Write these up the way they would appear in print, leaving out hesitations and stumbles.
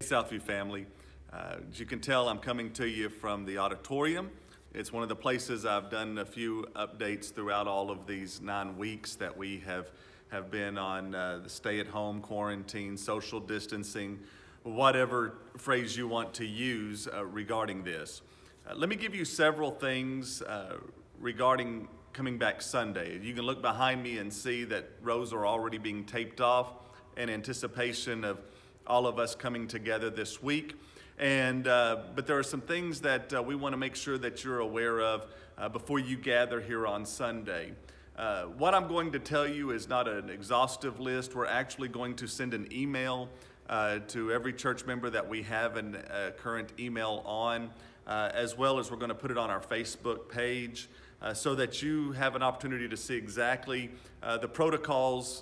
Southview family. As you can tell, I'm coming to you from the auditorium. It's one of the places I've done a few updates throughout all of these 9 weeks that we have been on the stay-at-home, quarantine, social distancing, whatever phrase you want to use regarding this. Let me give you several things regarding coming back Sunday. You can look behind me and see that rows are already being taped off in anticipation of all of us coming together this week. But there are some things that we want to make sure that you're aware of before you gather here on Sunday. What I'm going to tell you is not an exhaustive list. We're actually going to send an email to every church member that we have a current email on, as well as we're going to put it on our Facebook page so that you have an opportunity to see exactly the protocols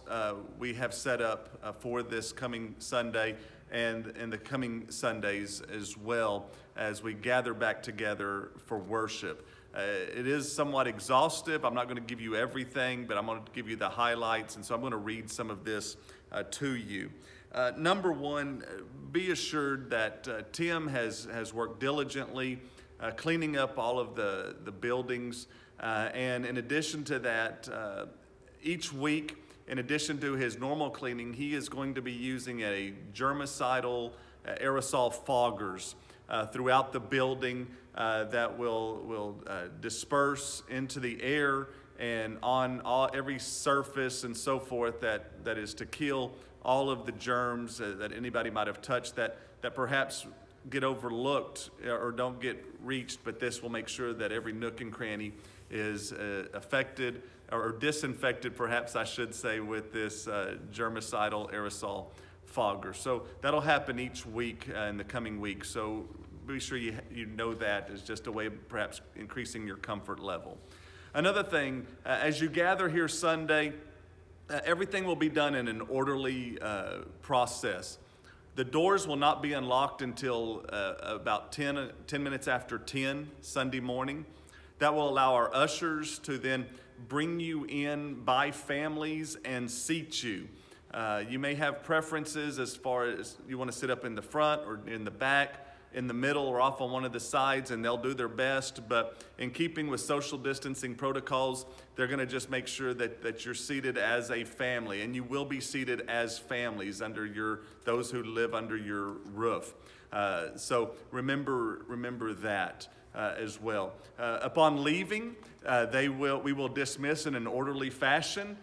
we have set up for this coming Sunday and in the coming Sundays as well as we gather back together for worship. It is somewhat exhaustive. I'm not going to give you everything, but I'm going to give you the highlights, and so I'm going to read some of this to you. Number one, be assured that Tim has worked diligently cleaning up all of the buildings, and in addition to that, each week, in addition to his normal cleaning, he is going to be using a germicidal aerosol foggers throughout the building that will disperse into the air and on every surface and so forth that is to kill all of the germs that anybody might have touched that perhaps get overlooked or don't get reached, but this will make sure that every nook and cranny is affected or disinfected, perhaps I should say, with this germicidal aerosol fogger. So that'll happen each week in the coming week. So be sure you know that is just a way of perhaps increasing your comfort level. Another thing, as you gather here Sunday, everything will be done in an orderly process. The doors will not be unlocked until about 10 minutes after 10 Sunday morning. That will allow our ushers to then bring you in by families and seat you. You may have preferences as far as you want to sit up in the front or in the back, in the middle, or off on one of the sides, and they'll do their best. But in keeping with social distancing protocols, they're going to just make sure that you're seated as a family, and you will be seated as families under those who live under your roof. So remember that as well. Upon leaving, we will dismiss in an orderly fashion.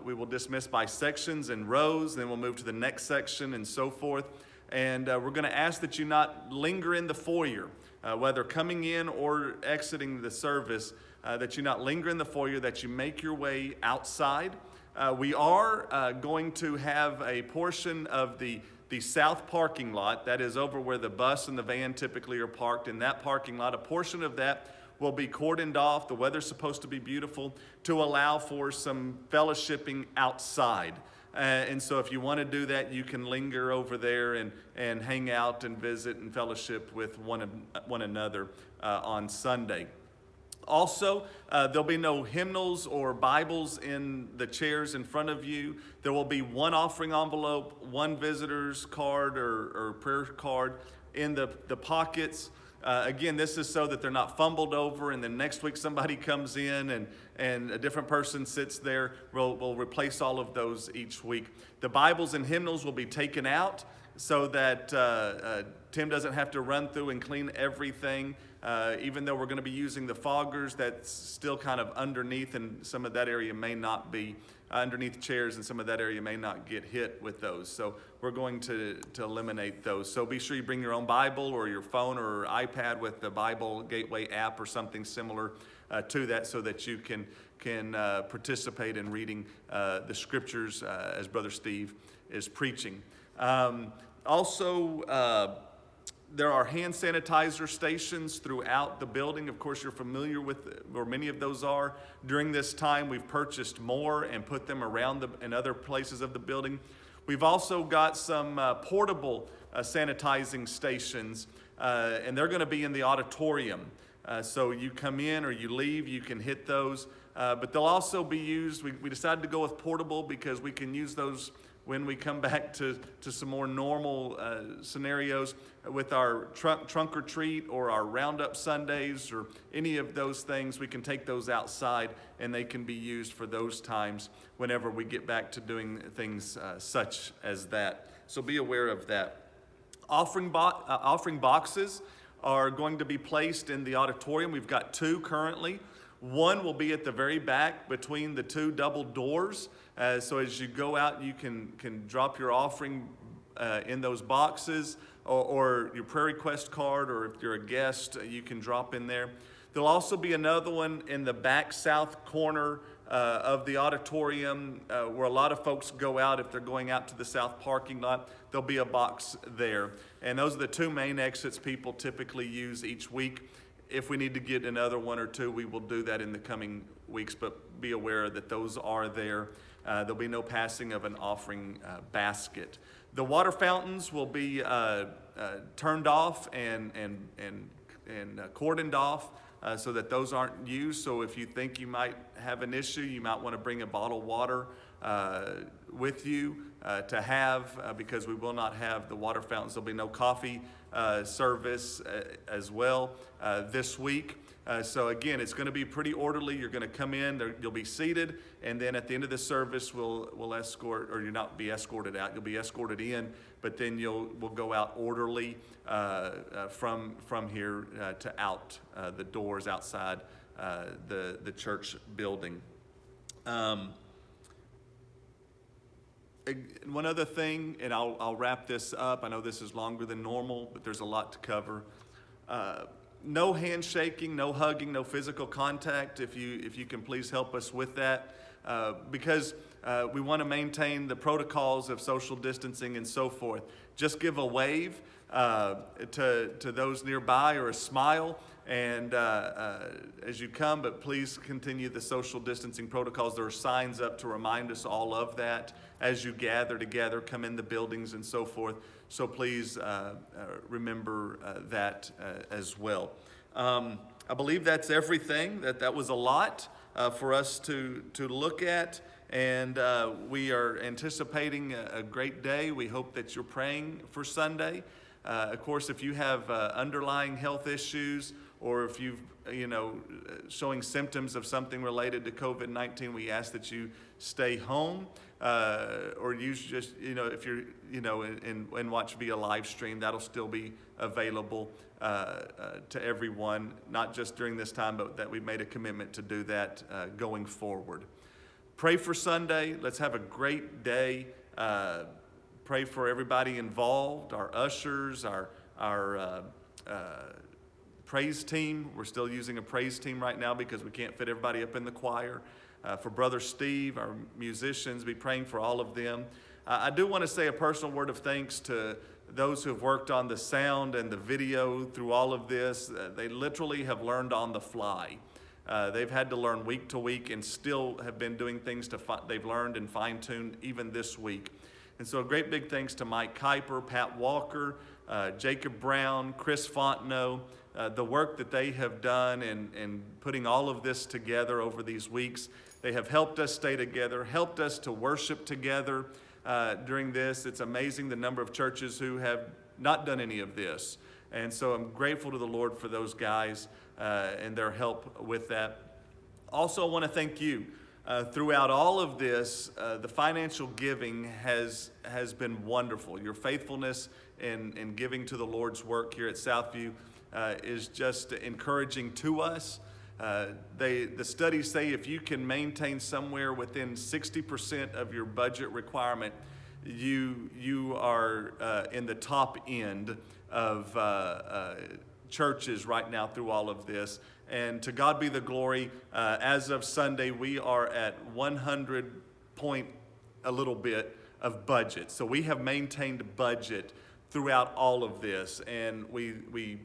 We will dismiss by sections and rows, then we'll move to the next section and so forth. And we're going to ask that you not linger in the foyer, whether coming in or exiting the service, that you not linger in the foyer, that you make your way outside. We are going to have a portion of the south parking lot, that is over where the bus and the van typically are parked. In that parking lot, a portion of that will be cordoned off. The weather's supposed to be beautiful to allow for some fellowshipping outside. And so if you want to do that, you can linger over there and hang out and visit and fellowship with one another on Sunday. Also, there'll be no hymnals or Bibles in the chairs in front of you. There will be one offering envelope, one visitor's card or prayer card in the pockets. Again, this is so that they're not fumbled over, and then next week somebody comes in and a different person sits there. We'll replace all of those each week. The Bibles and hymnals will be taken out so that Tim doesn't have to run through and clean everything. Even though we're going to be using the foggers, that's still kind of underneath, and some of that area may not be underneath chairs, and some of that area may not get hit with those. So we're going to eliminate those. So be sure you bring your own Bible or your phone or iPad with the Bible Gateway app or something similar to that, so that you can participate in reading the scriptures as Brother Steve is preaching. There are hand sanitizer stations throughout the building. Of course, you're familiar with, or many of those are. During this time, we've purchased more and put them around in other places of the building. We've also got some portable sanitizing stations, and they're going to be in the auditorium. So you come in or you leave, you can hit those. But they'll also be used. We decided to go with portable because we can use those when we come back to some more normal scenarios with our trunk or treat or our roundup Sundays or any of those things, we can take those outside and they can be used for those times whenever we get back to doing things such as that. So be aware of that. Offering boxes are going to be placed in the auditorium. We've got 2 currently. One will be at the very back between the 2 double doors. So as you go out, you can drop your offering in those boxes, or your prayer request card, or if you're a guest, you can drop in there. There'll also be another one in the back south corner of the auditorium where a lot of folks go out if they're going out to the south parking lot. There'll be a box there. And those are the 2 main exits people typically use each week. If we need to get another 1 or 2, we will do that in the coming weeks, but be aware that those are there. There'll be no passing of an offering basket. The water fountains will be turned off and cordoned off so that those aren't used. So if you think you might have an issue, you might want to bring a bottle of water with you to have, because we will not have the water fountains. There'll be no coffee service as well this week. So again, it's going to be pretty orderly. You're going to come in, you'll be seated, and then at the end of the service, we'll escort, or you'll not be escorted out. You'll be escorted in, but then we'll go out orderly from here to out the doors outside the church building. One other thing, and I'll wrap this up. I know this is longer than normal, but there's a lot to cover. No handshaking, no hugging, no physical contact. If you can please help us with that, because we want to maintain the protocols of social distancing and so forth. Just give a wave to those nearby, or a smile, and as you come, but please continue the social distancing protocols. There are signs up to remind us all of that as you gather together, come in the buildings and so forth. So please remember that as well. I believe that's everything. That was a lot for us to look at, and we are anticipating a great day. We hope that you're praying for Sunday. Of course, if you have underlying health issues, or if you've, showing symptoms of something related to COVID-19, we ask that you stay home, or use just, if you're, and watch via live stream. That'll still be available to everyone, not just during this time, but that we've made a commitment to do that going forward. Pray for Sunday. Let's have a great day. Pray for everybody involved, our ushers, our praise team. We're still using a praise team right now because we can't fit everybody up in the choir. For Brother Steve, our musicians, be praying for all of them. I do want to say a personal word of thanks to those who have worked on the sound and the video through all of this. They literally have learned on the fly. They've had to learn week to week, and still have been doing things they've learned and fine-tuned even this week. And so a great big thanks to Mike Kuiper, Pat Walker, Jacob Brown, Chris Fontenot, the work that they have done in putting all of this together over these weeks. They have helped us stay together, helped us to worship together during this. It's amazing the number of churches who have not done any of this. And so I'm grateful to the Lord for those guys and their help with that. Also, I want to thank you. Throughout all of this, the financial giving has been wonderful. Your faithfulness in giving to the Lord's work here at Southview is just encouraging to us. The studies say if you can maintain somewhere within 60% of your budget requirement, you are in the top end of churches right now through all of this. And to God be the glory. As of Sunday, we are at 100 point a little bit of budget. So we have maintained budget throughout all of this, and we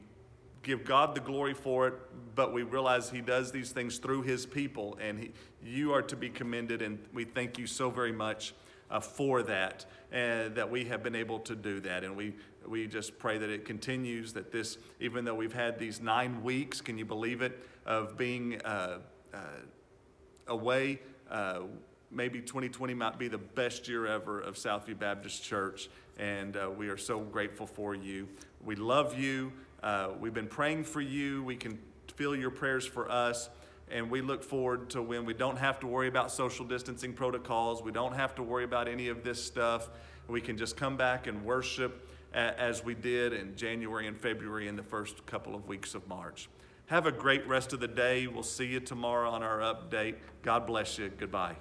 give God the glory for it, but we realize He does these things through His people, and you are to be commended, and we thank you so very much for that, and that we have been able to do that. And we just pray that it continues, that this, even though we've had these 9 weeks, can you believe it, of being away, maybe 2020 might be the best year ever of Southview Baptist Church, and we are so grateful for you. We love you. We've been praying for you. We can feel your prayers for us, and we look forward to when we don't have to worry about social distancing protocols. We don't have to worry about any of this stuff. We can just come back and worship as we did in January and February and the first couple of weeks of March. Have a great rest of the day. We'll see you tomorrow on our update. God bless you. Goodbye.